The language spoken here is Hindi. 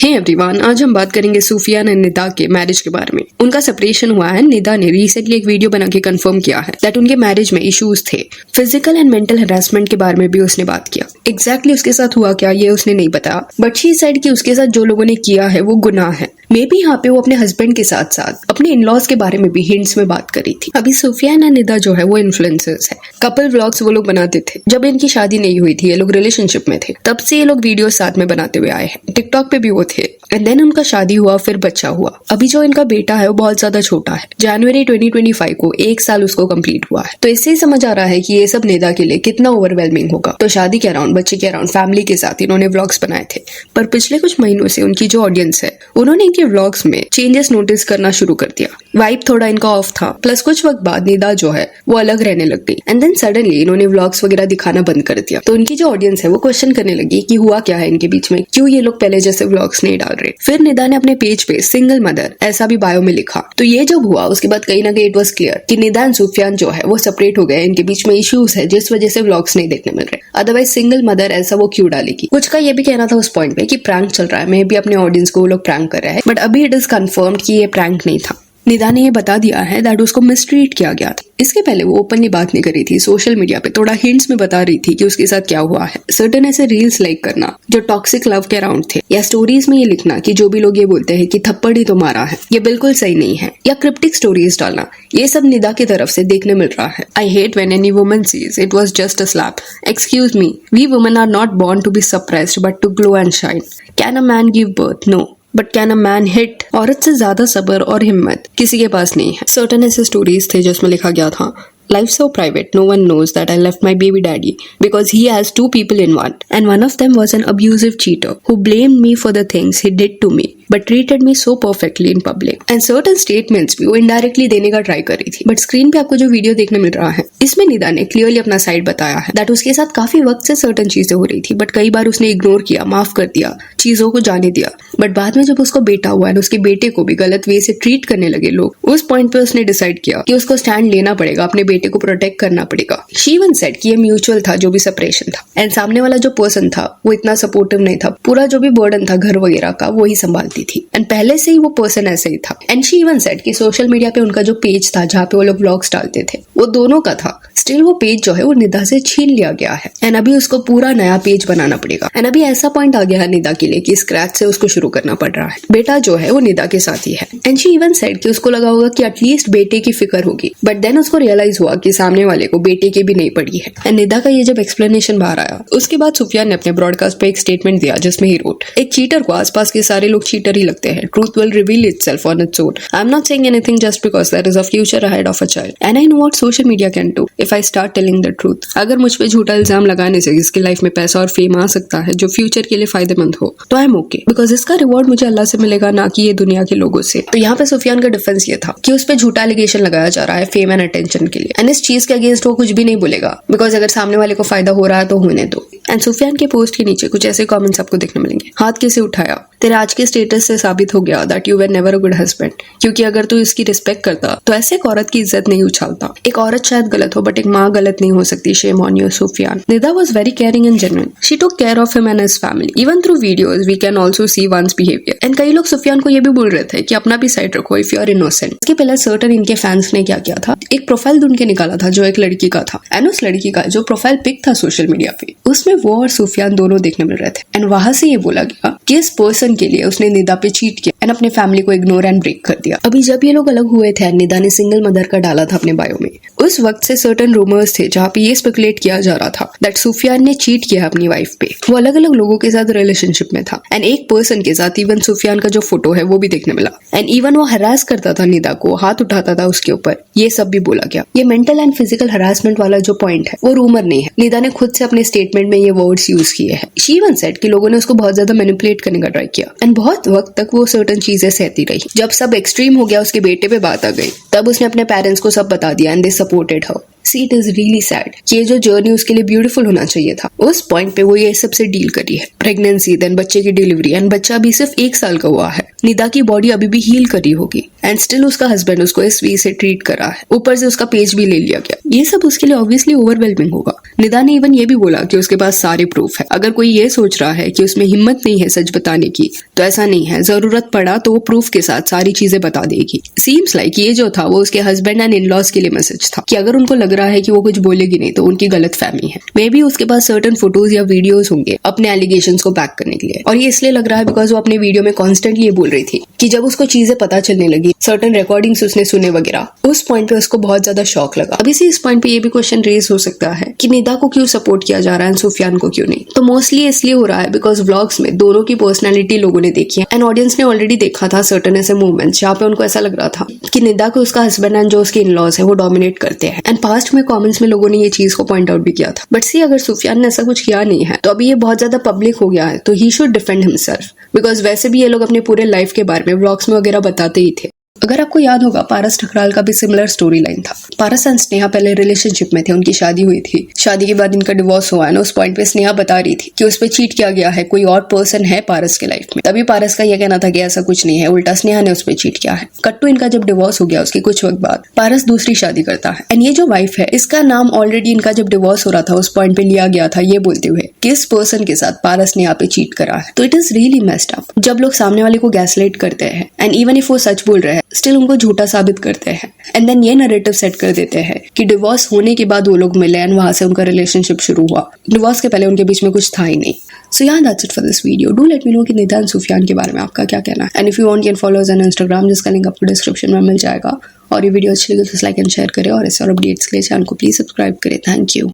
हे एवरीवन, आज हम बात करेंगे सूफियान एंड निदा के मैरिज के बारे में। उनका सेपरेशन हुआ है। निदा ने रिसेंटली एक वीडियो बना के कंफर्म किया है दैट उनके मैरिज में इश्यूज थे। फिजिकल एंड मेंटल हैरेसमेंट के बारे में भी उसने बात किया। एग्जैक्टली उसके साथ हुआ क्या ये उसने नहीं बताया, बट शी सेड कि उसके साथ जो लोगों ने किया है वो गुनाह है। मे बी यहाँ पे वो अपने हस्बैंड के साथ साथ अपने इन लॉज के बारे में भी हिंट्स में बात करी थी। अभी सूफियान एंड निदा जो है वो इन्फ्लुएंसर्स है। कपल व्लॉग्स वो लोग बनाते थे। जब इनकी शादी नहीं हुई थी, ये लोग रिलेशनशिप में थे, तब से ये लोग वीडियो साथ में बनाते हुए आए हैं। टिकटॉक पे भी वो थे एंड देन उनका शादी हुआ, फिर बच्चा हुआ। अभी जो इनका बेटा है वो बहुत ज्यादा छोटा है। जनवरी 2025 को 1 साल उसको कंप्लीट हुआ है। तो इससे ही समझ आ रहा है कि ये सब निदा के लिए कितना ओवरवेलमिंग होगा। तो शादी के अराउंड, बच्चे के अराउंड, फैमिली के साथ इन्होंने व्लॉग्स बनाए थे। पर पिछले कुछ महीनों से उनकी जो ऑडियंस है उन्होंने इनके व्लॉग्स में चेंजेस नोटिस करना शुरू कर दिया। वाइब थोड़ा इनका ऑफ था। प्लस कुछ वक्त बाद निदा जो है वो अलग रहने लग गई एंड देन सडनली इन्होंने व्लॉग्स वगैरह दिखाना बंद कर दिया। तो उनकी जो ऑडियंस है वो क्वेश्चन करने लगी कि हुआ क्या है इनके बीच में, क्यों ये लोग पहले जैसे व्लॉग्स नहीं डाल रहे। फिर निदा ने अपने पेज पे सिंगल मदर ऐसा भी बायो में लिखा। तो ये जब हुआ उसके बाद कहीं ना कहीं इट वाज क्लियर कि निदा एंड सूफियान जो है वो सेपरेट हो गए। इनके बीच में इश्यूज है जिस वजह से व्लॉग्स नहीं देखने मिल रहे। अदरवाइज सिंगल मदर ऐसा वो क्यों डालेगी। कुछ का ये भी कहना था उस पॉइंट पे कि प्रैंक चल रहा है, मे भी अपने ऑडियंस को वो लोग प्रैंक कर रहे हैं। बट अभी इट इज कंफर्म्ड कि ये प्रैंक नहीं था। निदा ने ये बता दिया है दैट उसको मिसट्रीट किया गया था। इसके पहले वो ओपनली बात नहीं कर रही थी। सोशल मीडिया पे थोड़ा हिंट्स में बता रही थी कि उसके साथ क्या हुआ है। सर्टेन ऐसे रील्स लाइक करना जो टॉक्सिक लव के अराउंड थे, या स्टोरीज में ये लिखना कि जो भी लोग ये बोलते हैं कि थप्पड़ ही तो मारा है, ये बिल्कुल सही नहीं है, या क्रिप्टिक स्टोरीज डालना, ये सब निदा की तरफ से देखने मिल रहा है। I hate when any woman sees it was just a slap. Excuse me, we women are not born to be suppressed but to glow and shine. Can a man give birth? No, but can a man hit? औरत से ज्यादा सब्र और हिम्मत किसी के पास नहीं है। सर्टेन ऐसे स्टोरीज थे जिसमें लिखा गया था, Life so private, no one knows that I left my baby daddy because he has 2 people in one, and one of them was an abusive cheater who blamed me for the things he did to me but treated me so perfectly in public. And certain statements भी वो indirectly देने का ट्राई कर रही थी। बट स्क्रीन पे आपको जो वीडियो देखने मिल रहा है इसमें निदा ने क्लियरली अपना साइड बताया है दैट उसके साथ काफी वक्त से सर्टेन चीजें हो रही थी, बट कई बार उसने इग्नोर किया, माफ कर दिया, चीजों को जाने दिया। बट बाद में जब उसको बेटा हुआ एंड उसके बेटे को भी गलत वे से ट्रीट करने लगे लोग, उस पॉइंट पे उसने डिसाइड किया कि उसको स्टैंड लेना पड़ेगा, अपने बेटे को प्रोटेक्ट करना पड़ेगा। शी वन सेड कि ये म्यूचुअल था जो भी सेपरेशन था, एंड सामने वाला जो पर्सन था वो इतना सपोर्टिव नहीं था। पूरा जो भी बर्डन था घर वगैरह का वो ही संभालती थी, एंड पहले से ही वो पर्सन ऐसे ही था। एंड शी वन सेड कि सोशल मीडिया पे उनका जो पेज था जहाँ पे वो लोग व्लॉग्स डालते थे वो दोनों का था। स्टिल वो पेज जो है वो निदा से छीन लिया गया है एंड अभी उसको पूरा नया पेज बनाना पड़ेगा। एंड अभी ऐसा पॉइंट आ गया है निदा के लिए कि स्क्रैच से उसको शुरू करना पड़ रहा है। बेटा जो है वो निदा के साथ ही है। एंड शी इवन सेड कि उसको लगा होगा कि एटलीस्ट बेटे की फिक्र होगी, बट देन उसको रियलाइज हुआ कि सामने वाले को बेटे की भी नहीं पड़ी है। एंड निदा का ये जब एक्सप्लेनेशन बाहर आया उसके बाद सूफियान ने अपने ब्रॉडकास्ट पे एक स्टेटमेंट दिया जिसमें ही रोट, एक चीटर को आसपास के सारे लोग चीटर ही लगते हैं। Truth will reveal itself on its own. I am not saying anything just because there is a future ahead of a child and I know what social media can do if I start telling the truth. अगर मुझ पे झूठा इल्जाम लगाने से इसकी लाइफ में पैसा और फेम आ सकता है जो फ्यूचर के लिए फायदेमंद हो तो आई एम ओके, बिकॉज इसका रिवॉर्ड मुझे अल्लाह से मिलेगा, ना कि ये दुनिया के लोगों से। तो यहाँ पे सूफियान का डिफेंस ये था कि उस पे झूठा एलिगेशन लगाया जा रहा है फेम एंड अटेंशन के लिए, एंड इस चीज के अगेंस्ट वो कुछ भी नहीं बोलेगा बिकॉज अगर सामने वाले को फायदा हो रहा है तो होने दो। एंड सूफियान के पोस्ट के नीचे कुछ ऐसे कमेंट्स आपको देखने मिलेंगे, हाथ कैसे उठाया, तेरे आज के स्टेटस से साबित हो गया that you were never a good husband, क्योंकि अगर तू इसकी रिस्पेक्ट करता तो ऐसे एक औरत की इज्जत नहीं उछालता। एक औरत शायद गलत हो बट एक माँ गलत नहीं हो सकती। Shame on you Sufiyan. Nida was very caring and genuine. She took care of him and his family. Even through videos we can also see one's behaviour. एंड कई लोग सूफियान को ये भी बोल रहे थे कि अपना भी साइड रखो इफ यू आर इनोसेंट। इसके पहले सर्टेन इनके फैंस ने क्या किया था, एक प्रोफाइल ढूंढ के निकाला था जो एक लड़की का था, एंड उस लड़की का जो प्रोफाइल पिक था सोशल मीडिया पे उसमें वो और सूफियान दोनों देखने मिल रहे थे। एंड वहां से ये बोला गया कि इस पर्सन के लिए उसने निदा पे चीट किया एंड अपने फैमिली को इग्नोर एंड ब्रेक कर दिया। अभी जब ये लोग अलग हुए थे, निदा ने सिंगल मदर का डाला था अपने बायो में, उस वक्त से सर्टेन रूमर्स थे जहाँ पे ये स्पेकुलेट किया जा रहा था दैट सूफियान ने चीट किया अपनी वाइफ पे। वो अलग अलग लोगों के साथ रिलेशनशिप में था एंड एक पर्सन के साथ इवन सूफियान का जो फोटो है वो भी देखने मिला। एंड इवन वो हरास करता था निदा को, हाथ उठाता था उसके ऊपर, ये सब भी बोला गया। ये मेंटल एंड फिजिकल हरासमेंट वाला जो पॉइंट है वो रूमर नहीं है। निदा ने खुद से अपने स्टेटमेंट में ये वर्ड्स यूज किए हैं। शी वन सेड कि लोगों ने उसको बहुत ज्यादा मैनिपुलेट करने का ट्राई किया एंड बहुत वक्त तक वो सर्टेन चीजें सहती रही। जब सब एक्सट्रीम हो गया, उसके बेटे पे बात आ गई, तब उसने अपने पेरेंट्स को सब बता दिया and they supported her. See it is really sad. ये जो जर्नी उसके लिए ब्यूटीफुल होना चाहिए था, उस पॉइंट पे वो ये सब से डील करी है। प्रेगनेंसी, देन बच्चे की डिलीवरी, एंड बच्चा अभी सिर्फ 1 साल का हुआ है। निदा की बॉडी अभी भी हील करी होगी एंड स्टिल उसका हस्बैंड उसको इस वे से ट्रीट कर रहा है। ऊपर से उसका पेज भी ले लिया गया। ये सब उसके लिए ऑब्वियसली ओवरवेलमिंग होगा। निदा ने इवन ये भी बोला कि उसके पास सारे प्रूफ है। अगर कोई ये सोच रहा है कि उसमें हिम्मत नहीं है सच बताने की, तो ऐसा नहीं है। जरूरत पड़ा तो वो प्रूफ के साथ सारी चीजें बता देगी। सीम्स लाइक ये जो था वो उसके हस्बैंड एंड इन लॉज के लिए मैसेज था कि अगर उनको लग रहा है कि वो कुछ बोलेगी नहीं तो उनकी गलत फहमी है। मे बी उसके पास सर्टन फोटोज या वीडियोस होंगे अपने एलिगेशंस को बैक करने के लिए। और ये इसलिए लग रहा है बिकॉज वो अपने वीडियो में कॉन्स्टेंट ये बोल रही थी कि जब उसको चीजें पता चलने लगी, सर्टन रिकॉर्डिंग्स उसने सुने वगैरह, उस पॉइंट पे उसको बहुत ज्यादा शॉक लगा। अभी से इस पॉइंट पे ये भी क्वेश्चन रेज हो सकता है कि निदा को क्यों सपोर्ट किया जा रहा है, सुफियान को क्यों नहीं। तो मोस्टली इसलिए हो रहा है बिकॉज व्लॉग्स में दोनों की पर्सनैलिटी लोगों ने देखी है एंड ऑडियंस ने ऑलरेडी देखा था सर्टन ऐसे मूवमेंट्स जहाँ पे उनको ऐसा लग रहा था कि निदा को उसका हस्बैंड एंड जो उसके इन लॉज है वो डोमिनेट करते हैं। एंड पास्ट में कमेंट्स में लोगों ने ये चीज को पॉइंट आउट भी किया था। बट सी अगर सुफियान ने ऐसा कुछ किया नहीं है तो अभी ये बहुत ज्यादा पब्लिक हो गया है, तो he should defend himself because वैसे भी ये लोग अपने पूरे लाइफ के बारे में व्लॉग्स में वगैरह बताते ही थे। अगर आपको याद होगा, पारस ठकराल का भी सिमिलर स्टोरी लाइन था। पारस एंड स्नेहा पहले रिलेशनशिप में थे, उनकी शादी हुई थी। शादी के बाद इनका डिवोर्स हुआ है ना। उस पॉइंट पे स्नेहा बता रही थी कि उस पर चीट किया गया है, कोई और पर्सन है पारस के लाइफ में। तभी पारस का यह कहना था कि ऐसा कुछ नहीं है, उल्टा स्नेहा ने उस पर चीट किया है। कट्टू इनका जब डिवोर्स हो गया उसके कुछ वक्त बाद पारस दूसरी शादी करता है एंड ये जो वाइफ है इसका नाम ऑलरेडी इनका जब डिवोर्स हो रहा था उस पॉइंट पे लिया गया था ये बोलते हुए कि इस पर्सन के साथ पारस ने यहाँ पे चीट करा है। तो it is really messed up जब लोग सामने वाले को गैसलाइट करते हैं एंड इवन इफ वो सच बोल रहे हैं स्टिल उनको झूठा साबित करते हैं एंड देन ये नैरेटिव सेट कर देते हैं कि डिवोर्स होने के बाद वो लोग मिले एंड वहां से उनका रिलेशनशिप शुरू हुआ। डिवोर्स के पहले उनके बीच में कुछ था ही नहीं। सो yeah, that's it for this video. Do let me know कि निदा एंड सुफियान के बारे में आपका क्या कहना है। And if you want can follow us on Instagram, जिसका लिंक आपको डिस्क्रिप्शन में मिल जाएगा। और ये वीडियो अच्छी लगी तो लाइक एंड शेयर करें और इस और अपडेट्स के लिए चैनल को प्लीज सब्सक्राइब करें। Thank you.